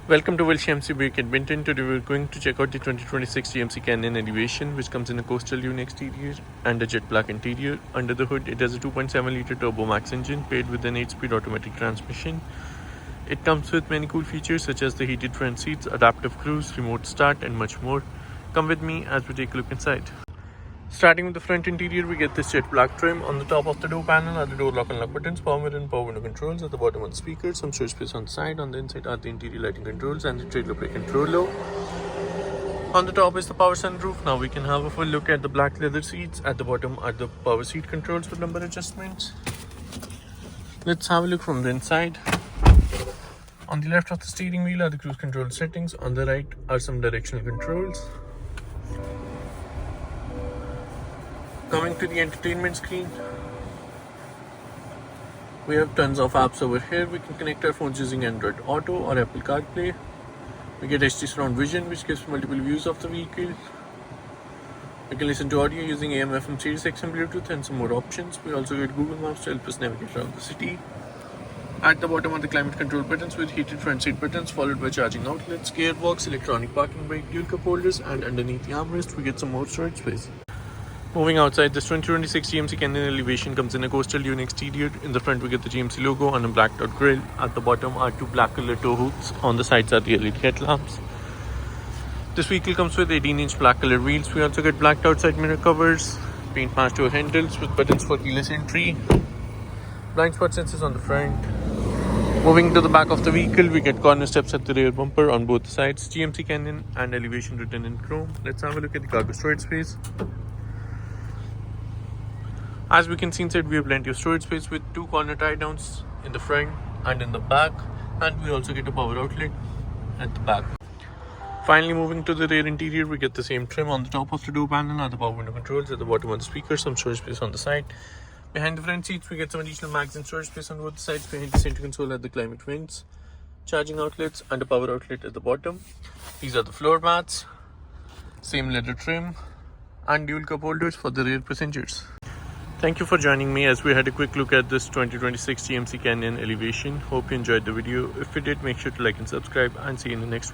Welcome to Wolfe GMC Buick Edmonton. Today we're going to check out the 2026 GMC Canyon ELEVATION, which comes in a Coastal Dune exterior and a jet black interior. Under the hood, it has a 2.7-litre Turbomax engine paired with an 8-speed automatic transmission. It comes with many cool features such as the heated front seats, adaptive cruise, remote start, and much more. Come with me as we take a look inside. Starting with the front interior, we get this jet black trim. On the top of the door panel are the door lock and lock buttons, power mirror and power window controls. At the bottom are the speakers, some storage space on the side. On the inside are the interior lighting controls and the trailer brake controller. On the top is the power sunroof. Now we can have a full look at the black leather seats. At the bottom are the power seat controls with number adjustments. Let's have a look from the inside. On the left of the steering wheel are the cruise control settings. On the right are some directional controls. Coming to the entertainment screen, we have tons of apps over here. We can connect our phones using Android Auto or Apple CarPlay. We get HD surround vision, which gives multiple views of the vehicle. We can listen to audio using AM, FM, Sirius XM, Bluetooth, and some more options. We also get Google Maps to help us navigate around the city. At the bottom are the climate control buttons with heated front seat buttons, followed by charging outlets, gearbox, electronic parking brake, dual cup holders, and underneath the armrest we get some more storage space. Moving outside, this 2026 GMC Canyon ELEVATION comes in a Coastal Dune exterior. In the front we get the GMC logo on a blacked out grille. At the bottom are two black color tow hooks. On the sides are the LED headlamps. This vehicle comes with 18-inch black color wheels. We also get blacked out side mirror covers, paint matched door handles with buttons for keyless entry, blind spot sensors on the front. Moving to the back of the vehicle, we get corner steps at the rear bumper on both sides. GMC Canyon and ELEVATION written in chrome. Let's have a look at the cargo storage space. As we can see inside, we have plenty of storage space with two corner tie downs in the front and in the back, and we also get a power outlet at the back. Finally, moving to the rear interior, we get the same trim. On the top of the door panel are the power window controls. At the bottom are the speakers, some storage space on the side. Behind the front seats, we get some additional mags and storage space on both sides. Behind the center console are the climate vents, charging outlets, and a power outlet at the bottom. These are the floor mats, same leather trim, and dual cup holders for the rear passengers. Thank you for joining me as we had a quick look at this 2026 GMC Canyon ELEVATION. Hope you enjoyed the video. If you did, make sure to like and subscribe, and see you in the next one.